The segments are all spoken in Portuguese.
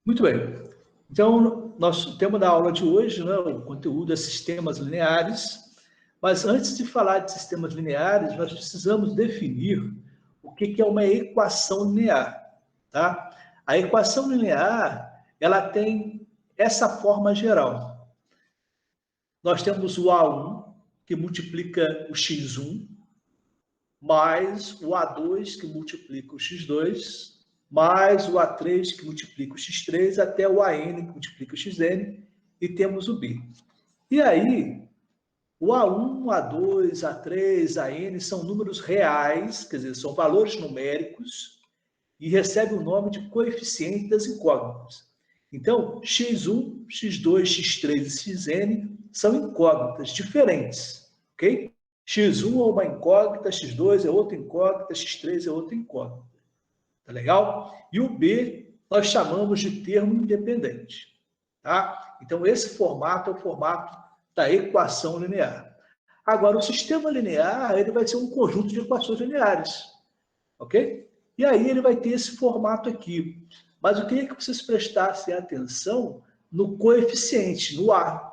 Muito bem. Então, nosso tema da aula de hoje, né, o conteúdo é sistemas lineares, mas antes de falar de sistemas lineares, nós precisamos definir o que é uma equação linear, tá? A equação linear, ela tem essa forma geral. Nós temos o A1, que multiplica o x1, mais o A2, que multiplica o x2, mais o A3, que multiplica o x3, até o AN, que multiplica o xn, e temos o B. E aí, o A1, A2, A3, AN são números reais, quer dizer, são valores numéricos, e recebem o nome de coeficiente das incógnitas. Então, x1, x2, x3 e xn são incógnitas diferentes, ok? x1 é uma incógnita, x2 é outra incógnita, x3 é outra incógnita. Tá legal? E o B nós chamamos de termo independente. Tá? Então, esse formato é o formato da equação linear. Agora, o sistema linear ele vai ser um conjunto de equações lineares. Ok? E aí ele vai ter esse formato aqui. Mas eu queria que vocês prestassem atenção no coeficiente, no A.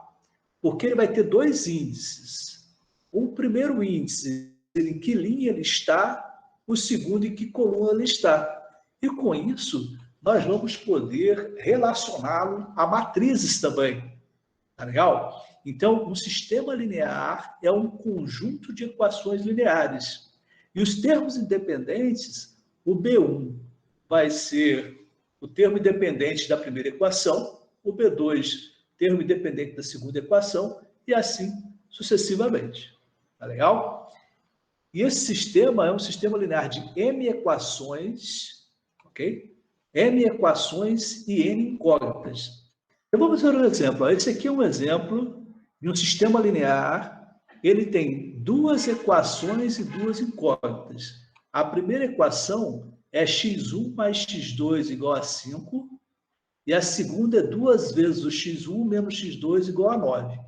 Porque ele vai ter dois índices. O primeiro índice, em que linha ele está, o segundo, em que coluna ele está. E com isso, nós vamos poder relacioná-lo a matrizes também. Tá legal? Então, um sistema linear é um conjunto de equações lineares. E os termos independentes, o B1 vai ser o termo independente da primeira equação, o B2, termo independente da segunda equação, e assim sucessivamente. Tá legal? E esse sistema é um sistema linear de M equações, ok? M equações e N incógnitas. Eu vou fazer um exemplo. Esse aqui é um exemplo de um sistema linear. Ele tem duas equações e duas incógnitas. A primeira equação é x1 mais x2 igual a 5. E a segunda é 2 vezes o x1 menos x2 igual a 9.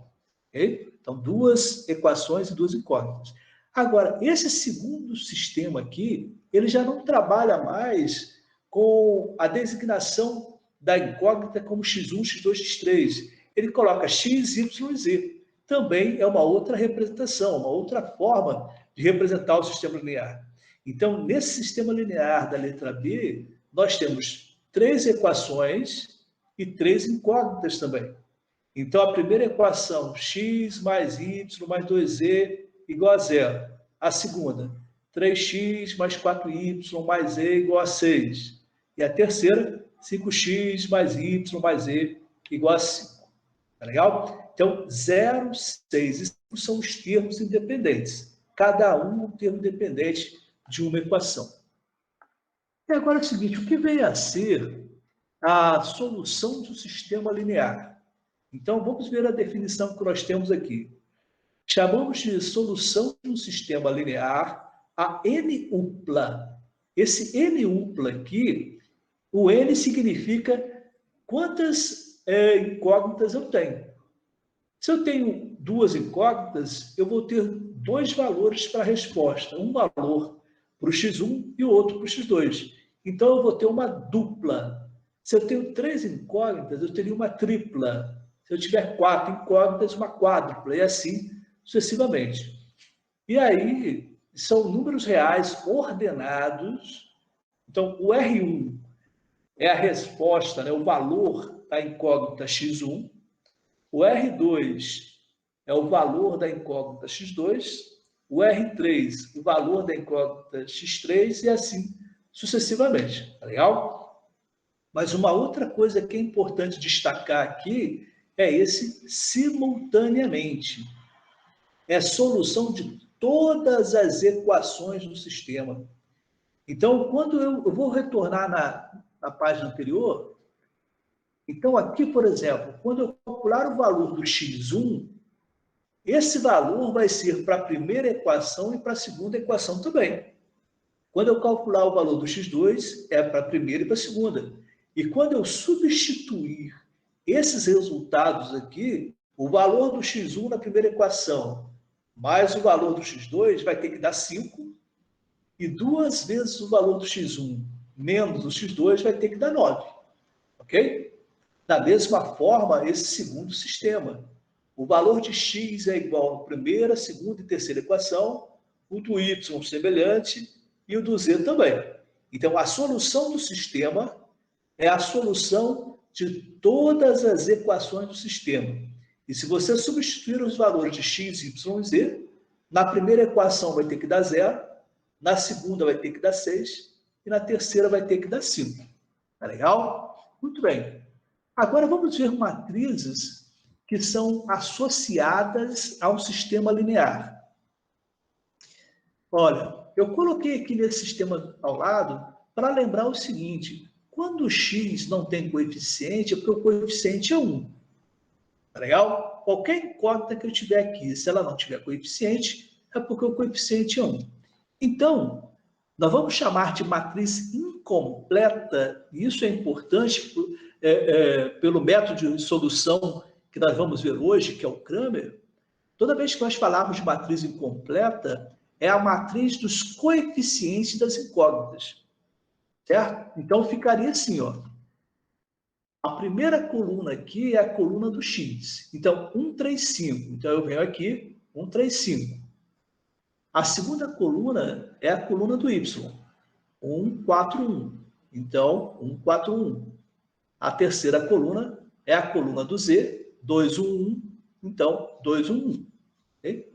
Okay? Então, duas equações e duas incógnitas. Agora, esse segundo sistema aqui, ele já não trabalha mais com a designação da incógnita como x1, x2, x3. Ele coloca x, y e z. Também é uma outra representação, uma outra forma de representar o sistema linear. Então, nesse sistema linear da letra B, nós temos 3 equações e 3 incógnitas também. Então, a primeira equação, x mais y mais 2z igual a 0. A segunda, 3x mais 4y mais z igual a 6. E a terceira, 5x mais y mais z igual a 5. Tá legal? Então, 0, 6 e 5 são os termos independentes. Cada um um termo independente de uma equação. E agora é o seguinte, o que vem a ser a solução do sistema linear? Então, vamos ver a definição que nós temos aqui. Chamamos de solução de um sistema linear a N-upla. Esse N-upla aqui, o N significa quantas incógnitas eu tenho. Se eu tenho duas incógnitas, eu vou ter dois valores para a resposta. Um valor para o x1 e o outro para o x2. Então, eu vou ter uma dupla. Se eu tenho 3 incógnitas, eu teria uma tripla. Se eu tiver 4 incógnitas, uma quádrupla, e assim sucessivamente. E aí, são números reais ordenados. Então, o R1 é a resposta, né, o valor da incógnita x1. O R2 é o valor da incógnita x2. O R3, o valor da incógnita x3, e assim sucessivamente. Tá legal? Mas uma outra coisa que é importante destacar aqui é esse simultaneamente. É a solução de todas as equações do sistema. Então, quando eu vou retornar na página anterior, então aqui, por exemplo, quando eu calcular o valor do x1, esse valor vai ser para a primeira equação e para a segunda equação também. Quando eu calcular o valor do x2, é para a primeira e para a segunda. E quando eu substituir esses resultados aqui, o valor do x1 na primeira equação mais o valor do x2 vai ter que dar 5, e 2 vezes o valor do x1 menos o x2 vai ter que dar 9. Ok? Da mesma forma, esse segundo sistema. O valor de x é igual à primeira, segunda e terceira equação, o do y semelhante e o do z também. Então, a solução do sistema é a solução de todas as equações do sistema. E se você substituir os valores de x, y e z, na primeira equação vai ter que dar 0, na segunda vai ter que dar 6 e na terceira vai ter que dar 5. Tá legal? Muito bem. Agora vamos ver matrizes que são associadas ao sistema linear. Olha, eu coloquei aqui nesse sistema ao lado para lembrar o seguinte: quando o x não tem coeficiente, é porque o coeficiente é 1. Tá legal? Qualquer incógnita que eu tiver aqui, se ela não tiver coeficiente, é porque o coeficiente é 1. Então, nós vamos chamar de matriz incompleta, e isso é importante pelo método de solução que nós vamos ver hoje, que é o Cramer. Toda vez que nós falarmos de matriz incompleta, é a matriz dos coeficientes das incógnitas. Certo? Então, ficaria assim, ó. A primeira coluna aqui é a coluna do x. Então, 1, 3, 5. Então, eu venho aqui, 1, 3, 5. A segunda coluna é a coluna do y. 1, 4, 1. Então, 1, 4, 1. A terceira coluna é a coluna do z. 2, 1, 1. Então, 2, 1, 1. Okay?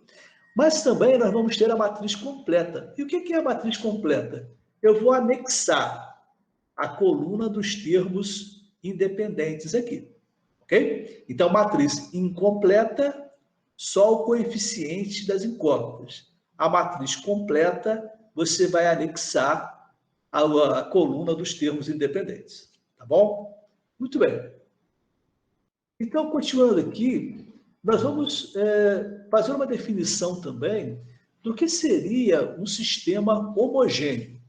Mas também nós vamos ter a matriz completa. E o que é a matriz completa? Eu vou anexar a coluna dos termos independentes aqui. Ok? Então, matriz incompleta, só o coeficiente das incógnitas. A matriz completa, você vai anexar a coluna dos termos independentes. Tá bom? Muito bem. Então, continuando aqui, nós vamos fazer uma definição também do que seria um sistema homogêneo.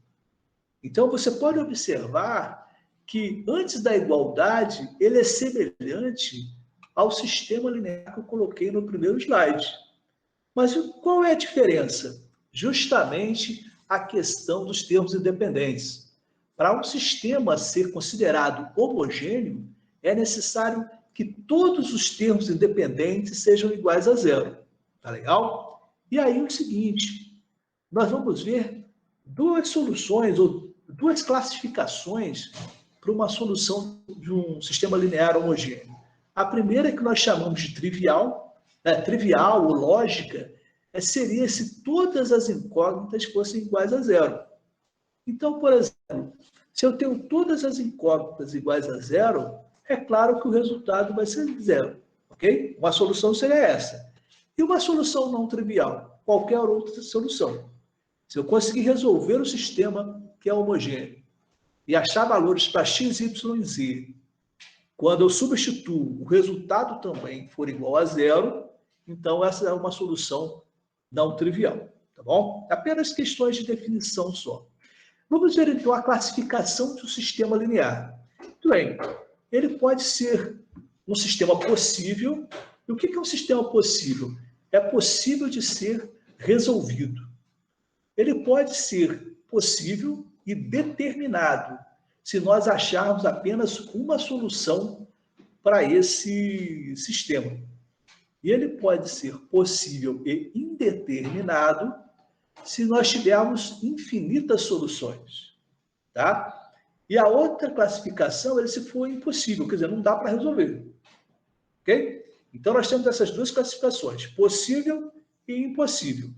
Então, você pode observar que, antes da igualdade, ele é semelhante ao sistema linear que eu coloquei no primeiro slide. Mas qual é a diferença? Justamente a questão dos termos independentes. Para um sistema ser considerado homogêneo, é necessário que todos os termos independentes sejam iguais a 0. Tá legal? E aí o seguinte, nós vamos ver duas soluções ou duas classificações para uma solução de um sistema linear homogêneo. A primeira, que nós chamamos de trivial, trivial ou lógica, seria se todas as incógnitas fossem iguais a 0. Então, por exemplo, se eu tenho todas as incógnitas iguais a 0, é claro que o resultado vai ser 0. Ok? Uma solução seria essa. E uma solução não trivial? Qualquer outra solução. Se eu conseguir resolver o sistema que é homogêneo e achar valores para x, y e z, quando eu substituo o resultado também for igual a 0, então essa é uma solução não trivial. Tá bom? Apenas questões de definição só. Vamos ver então a classificação do sistema linear. Muito bem. Ele pode ser um sistema possível. E o que é um sistema possível? É possível de ser resolvido. Ele pode ser possível e determinado, se nós acharmos apenas uma solução para esse sistema. E ele pode ser possível e indeterminado se nós tivermos infinitas soluções. Tá? E a outra classificação é se for impossível, quer dizer, não dá para resolver. Ok? Então, nós temos essas duas classificações, possível e impossível.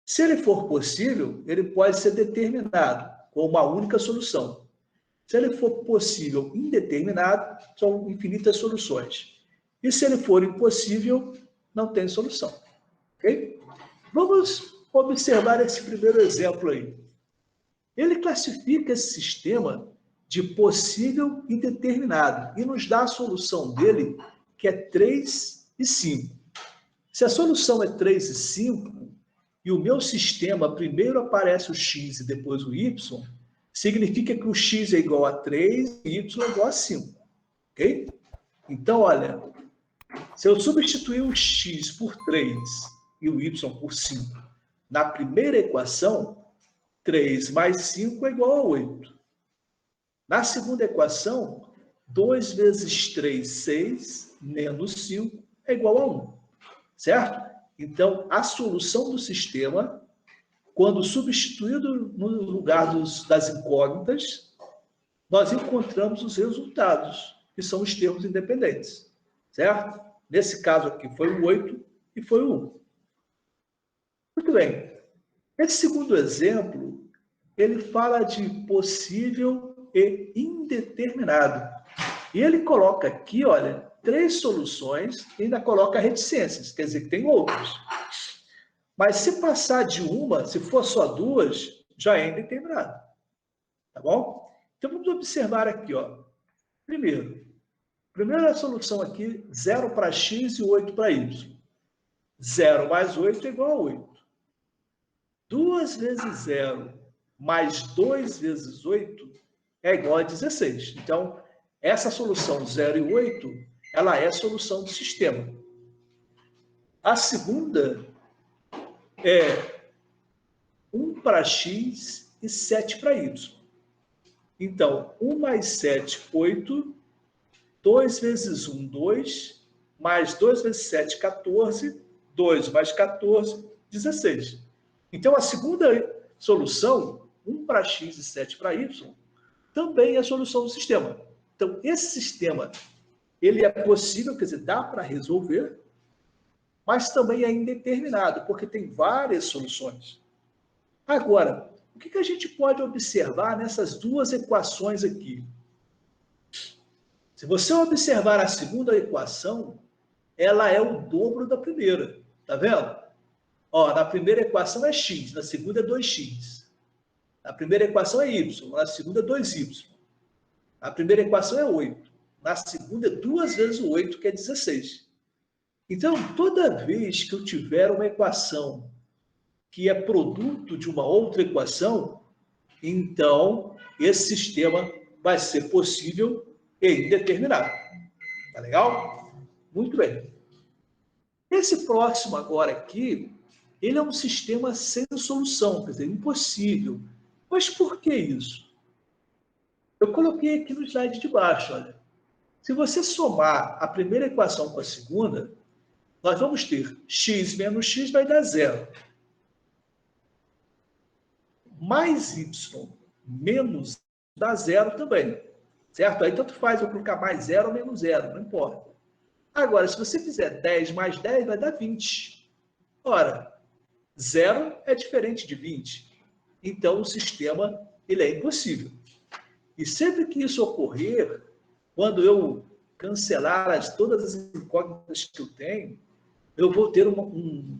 Se ele for possível, ele pode ser determinado com uma única solução. Se ele for possível indeterminado, são infinitas soluções. E se ele for impossível, não tem solução. Ok? Vamos observar esse primeiro exemplo aí. Ele classifica esse sistema de possível e determinado e nos dá a solução dele, que é 3 e 5. Se a solução é 3 e 5, e o meu sistema primeiro aparece o x e depois o y, significa que o x é igual a 3 e o y é igual a 5. Ok? Então, olha, Se eu substituir o x por 3 e o y por 5 na primeira equação, 3 mais 5 é igual a 8. Na segunda equação, 2 vezes 3, 6, menos 5 é igual a 1. Certo? Então, a solução do sistema, quando substituído no lugar das incógnitas, nós encontramos os resultados, que são os termos independentes. Certo? Nesse caso aqui foi o 8 e foi o 1. Muito bem. Esse segundo exemplo, ele fala de possível e indeterminado. E ele coloca aqui, olha, 3 soluções e ainda coloca reticências, quer dizer que tem outras. Mas se passar de uma, se for só 2, já é indeterminado. Tá bom? Então vamos observar aqui, ó. Primeira solução aqui, 0 para x e 8 para y. 0 mais 8 é igual a 8. 2 vezes 0 mais 2 vezes 8 é igual a 16. Então, essa solução 0 e 8, ela é a solução do sistema. A segunda é 1 para x e 7 para y. Então, 1 mais 7, 8. 2 vezes 1, 2. Mais 2 vezes 7, 14. 2 mais 14, 16. Então, a segunda solução, 1 para x e 7 para y, também é a solução do sistema. Então, esse sistema, ele é possível, quer dizer, dá para resolver, mas também é indeterminado, porque tem várias soluções. Agora, o que a gente pode observar nessas duas equações aqui? Se você observar a segunda equação, ela é o dobro da primeira. Tá vendo? Ó, na primeira equação é x, na segunda é 2x. Na primeira equação é y, na segunda é 2y. A primeira equação é 8. Na segunda é 2 vezes o 8, que é 16. Então, toda vez que eu tiver uma equação que é produto de uma outra equação, então esse sistema vai ser possível e indeterminado. Tá legal? Muito bem. Esse próximo agora aqui, ele é um sistema sem solução, quer dizer, impossível. Mas por que isso? Eu coloquei aqui no slide de baixo, olha. Se você somar a primeira equação com a segunda, nós vamos ter x menos x vai dar 0. Mais y menos dá 0 também. Certo? Aí tanto faz eu colocar mais 0 ou menos 0, não importa. Agora, se você fizer 10 mais 10, vai dar 20. Ora, 0 é diferente de 20. Então, o sistema ele é impossível. E sempre que isso ocorrer, quando eu cancelar todas as incógnitas que eu tenho, eu vou ter um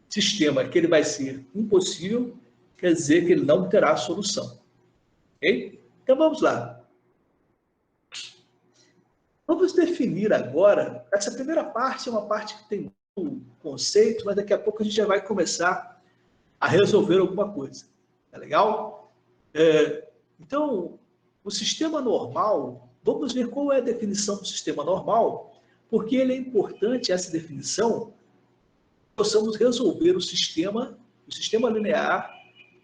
sistema que ele vai ser impossível, quer dizer que ele não terá solução. Ok? Então, vamos lá. Vamos definir agora, essa primeira parte é uma parte que tem um conceito, mas daqui a pouco a gente já vai começar a resolver alguma coisa. Tá legal? Então, o sistema normal, vamos ver qual é a definição do sistema normal, porque ele é importante, essa definição, possamos resolver o sistema linear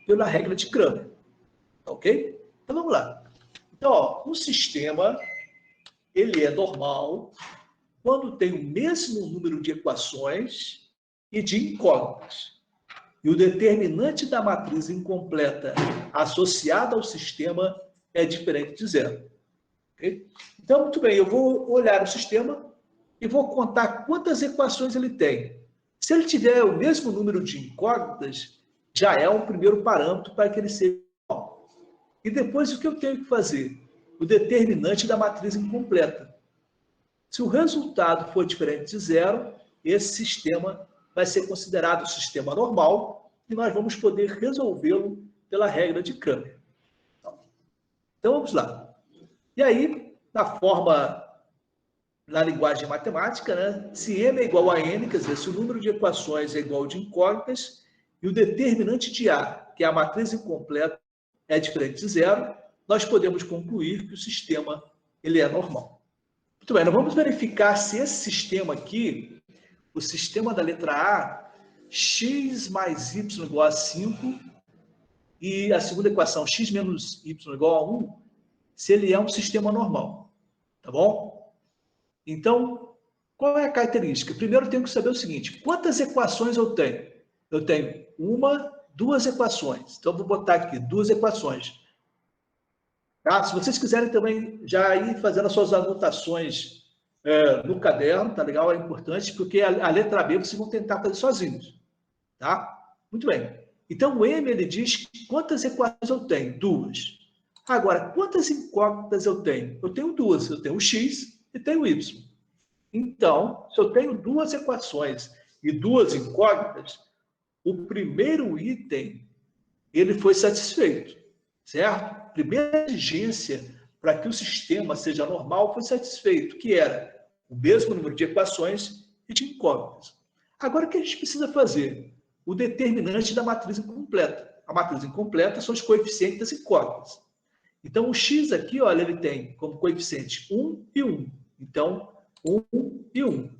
pela regra de Cramer. Ok? Então, vamos lá. Então, ó, um sistema, ele é normal quando tem o mesmo número de equações e de incógnitas. E o determinante da matriz incompleta associada ao sistema é diferente de 0. Okay? Então, muito bem, eu vou olhar o sistema e vou contar quantas equações ele tem. Se ele tiver o mesmo número de incógnitas, já é um primeiro parâmetro para que ele seja normal. E depois, o que eu tenho que fazer? O determinante da matriz incompleta. Se o resultado for diferente de 0, esse sistema vai ser considerado sistema normal e nós vamos poder resolvê-lo pela regra de Cramer. Então, vamos lá. E aí, na linguagem matemática, né, se M é igual a N, quer dizer, se o número de equações é igual ao de incógnitas, e o determinante de A, que é a matriz incompleta, é diferente de 0, nós podemos concluir que o sistema ele é normal. Muito bem, nós vamos verificar se esse sistema aqui, o sistema da letra A, x mais y igual a 5, e a segunda equação, x menos y igual a 1, se ele é um sistema normal. Tá bom? Então, qual é a característica? Primeiro, eu tenho que saber o seguinte: quantas equações eu tenho? Eu tenho uma, duas equações. Então, eu vou botar aqui duas equações. Tá? Se vocês quiserem também já ir fazendo as suas anotações no caderno, tá legal? É importante, porque a letra B vocês vão tentar fazer sozinhos. Tá? Muito bem. Então, o M, ele diz quantas equações eu tenho? Duas. Agora, quantas incógnitas eu tenho? Eu tenho duas. Eu tenho o x e tenho o y. Então, se eu tenho duas equações e duas incógnitas, o primeiro item, ele foi satisfeito, certo? Primeira exigência para que o sistema seja normal foi satisfeito, que era o mesmo número de equações e de incógnitas. Agora, o que a gente precisa fazer? O determinante da matriz incompleta. A matriz incompleta são os coeficientes das incógnitas. Então, o x aqui, olha, ele tem como coeficiente 1 e 1. Então, 1 e 1.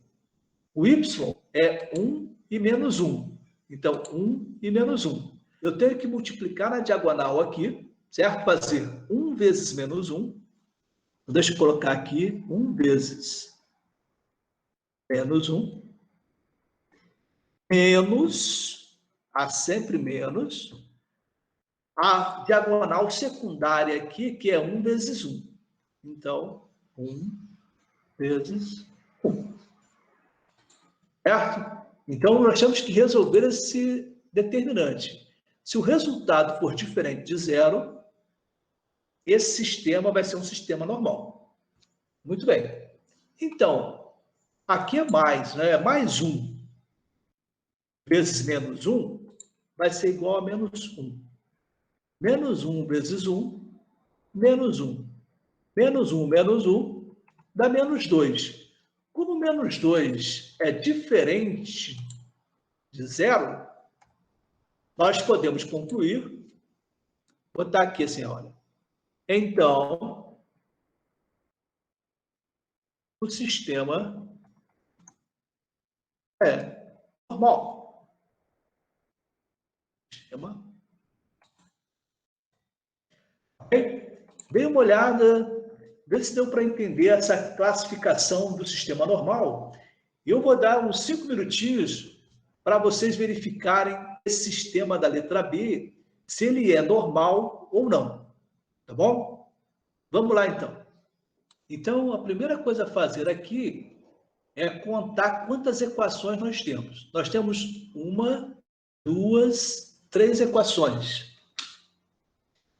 O y é 1 e menos 1. Então, 1 e menos 1. Eu tenho que multiplicar na diagonal aqui, certo? Fazer 1 vezes menos 1. Deixa eu colocar aqui 1 vezes menos 1. Menos, há sempre menos, a diagonal secundária aqui, que é 1 vezes 1. Então, 1 vezes 1. Certo? Então, nós temos que resolver esse determinante. Se o resultado for diferente de zero, esse sistema vai ser um sistema normal. Muito bem. Então, aqui é mais, né? Mais 1 vezes menos 1 vai ser igual a menos 1. Menos 1 vezes 1, menos 1. Menos 1, menos 1, dá menos 2. Como menos 2 é diferente de zero, nós podemos concluir, botar aqui assim, olha. Então, o sistema é normal. Sistema. Dê uma olhada, vê se deu para entender essa classificação do sistema normal. Eu vou dar uns 5 minutinhos para vocês verificarem esse sistema da letra B, se ele é normal ou não. Tá bom? Vamos lá, então. Então, a primeira coisa a fazer aqui é contar quantas equações nós temos. Nós temos uma, duas, três equações.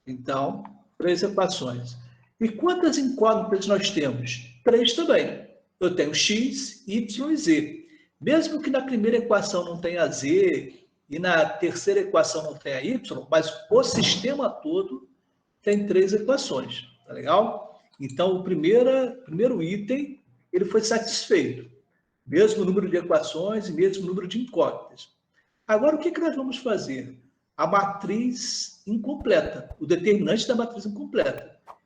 Então, três equações. E quantas incógnitas nós temos? Três também. Eu tenho x, y e z. Mesmo que na primeira equação não tenha z e na terceira equação não tenha y, mas o sistema todo tem três equações. Tá legal? Então, o primeiro item, ele foi satisfeito. Mesmo número de equações e mesmo número de incógnitas. Agora, o que nós vamos fazer? A matriz incompleta, o determinante da matriz incompleta. A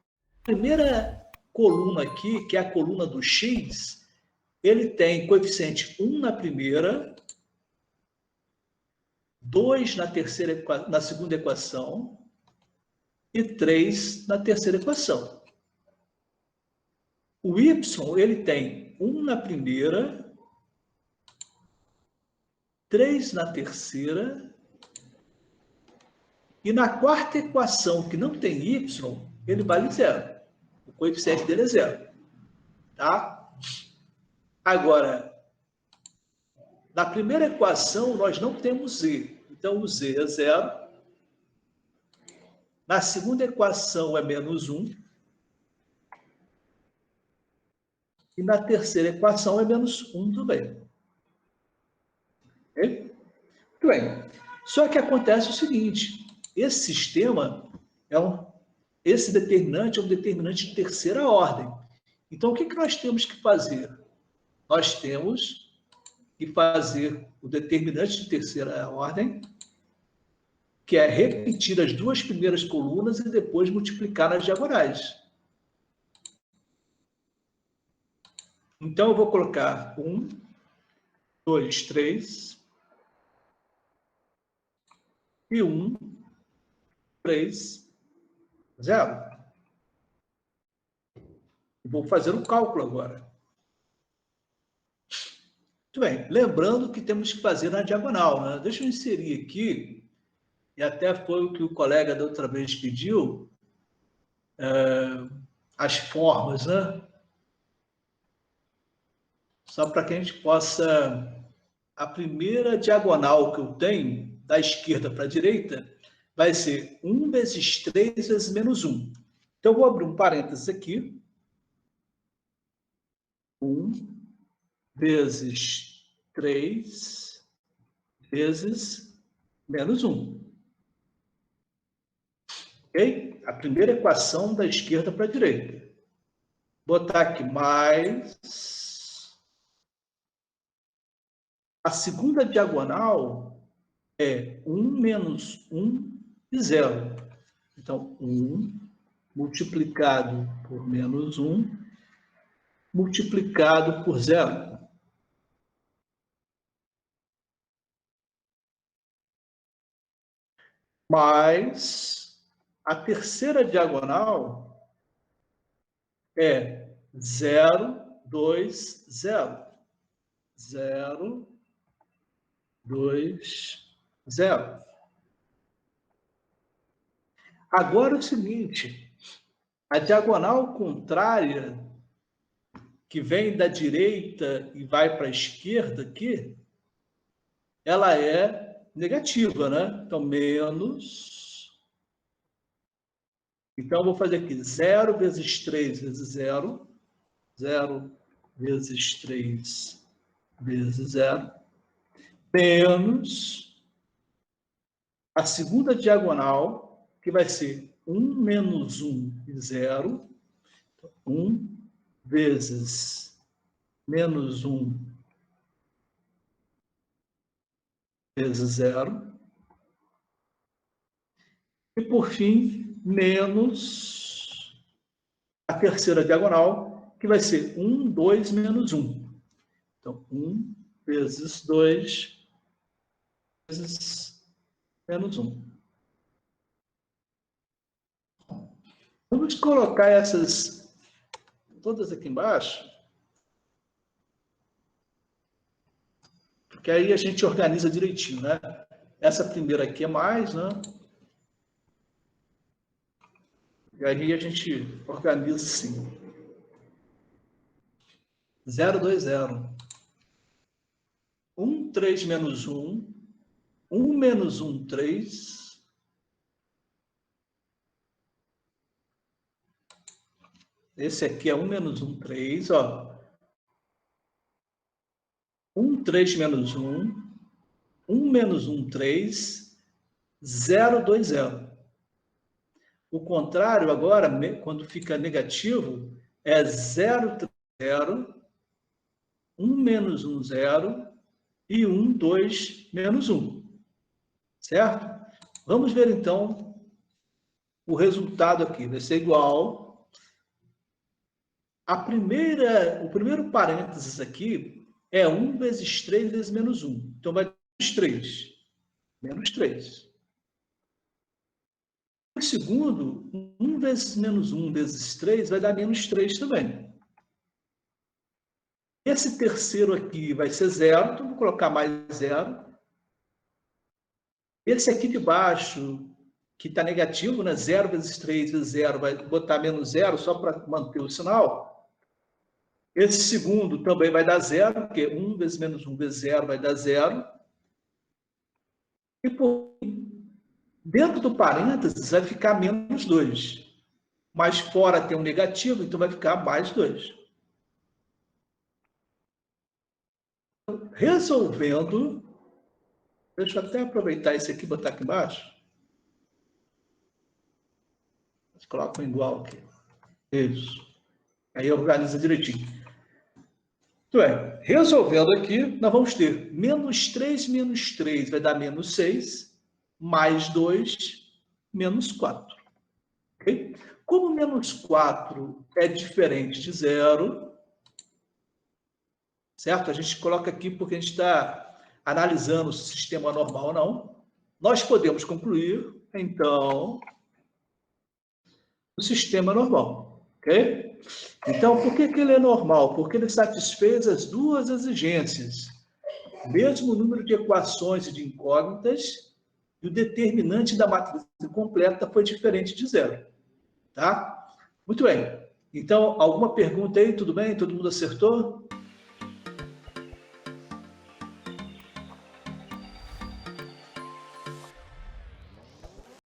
primeira coluna aqui, que é a coluna do x, ele tem coeficiente 1 na primeira, 2 na segunda equação e 3 na terceira equação. O y, ele tem 1 na primeira, 3 na terceira, e na quarta equação, que não tem y, ele vale zero. O coeficiente dele é zero. Tá? Agora, na primeira equação, nós não temos z. Então, o z é zero. Na segunda equação, é menos 1. E na terceira equação, é menos 1 também. Ok? Muito bem. Só que acontece o seguinte, esse sistema esse determinante é um determinante de terceira ordem. Então, o que nós temos que fazer? Nós temos que fazer o determinante de terceira ordem, que é repetir as duas primeiras colunas e depois multiplicar nas diagonais. Então, eu vou colocar 1, 2, 3, e 1, 3, 0. Vou fazer o cálculo agora. Muito bem. Lembrando que temos que fazer na diagonal, né? Deixa eu inserir aqui, e até foi o que o colega da outra vez pediu, as formas, né? Só para que a gente possa... A primeira diagonal que eu tenho, da esquerda para a direita, vai ser 1 vezes 3 vezes menos 1. Então, eu vou abrir um parênteses aqui. 1 vezes 3 vezes menos 1. Ok? A primeira equação da esquerda para a direita. Botar aqui mais... A segunda diagonal é 1 menos 1 e 0. Então, 1 multiplicado por menos 1 multiplicado por 0. Mais a terceira diagonal é 0, 2, 0. 0, 2, 0. Agora é o seguinte, a diagonal contrária, que vem da direita e vai para a esquerda aqui, ela é negativa, né? Então, menos... Então, eu vou fazer aqui 0 vezes 3 vezes 0. 0 vezes 3 vezes 0. Menos a segunda diagonal, que vai ser 1 menos 1 e 0. 1 vezes menos 1 vezes 0. E, por fim, menos a terceira diagonal, que vai ser 1, 2, menos 1. Então, 1 vezes 2 vezes menos 1. Vamos colocar essas todas aqui embaixo, porque aí a gente organiza direitinho, né? Essa primeira aqui é mais, né? E aí a gente organiza assim. 0, 2, 0. 1, 3 menos 1. 1 menos 1, 3. Esse aqui é 1 menos 1, 3, ó. 1, 3 menos 1. 1 menos 1, 3. 0, 2, 0. O contrário agora, quando fica negativo, é 0, 3, 0. 1 menos 1, 0. E 1, 2, menos 1. Certo? Vamos ver, então, o resultado aqui. Vai ser igual... O primeiro parênteses aqui é 1 vezes 3 vezes menos 1. Então, vai dar menos 3. Menos 3. O segundo, 1 vezes menos 1 vezes 3 vai dar menos 3 também. Esse terceiro aqui vai ser 0, então vou colocar mais 0. Esse aqui de baixo, que está negativo, né? 0 vezes 3 vezes 0, vai botar menos 0 só para manter o sinal. Esse segundo também vai dar 0, porque 1 vezes menos 1 vezes 0 vai dar 0. E por dentro do parênteses vai ficar menos 2. Mas fora tem um negativo, então vai ficar mais 2. Resolvendo, deixa eu até aproveitar esse aqui e botar aqui embaixo. Coloca um igual aqui. Isso. Aí organiza direitinho. Muito bem. Resolvendo aqui, nós vamos ter menos 3 menos 3 vai dar menos 6, mais 2, menos 4. Okay? Como menos 4 é diferente de 0, certo? A gente coloca aqui porque a gente está analisando se o sistema é normal ou não. Nós podemos concluir, então, o sistema é normal, ok? Então, por que ele é normal? Porque ele satisfez as duas exigências. O mesmo número de equações e de incógnitas, e o determinante da matriz completa foi diferente de zero. Tá? Muito bem. Então, alguma pergunta aí? Tudo bem? Todo mundo acertou?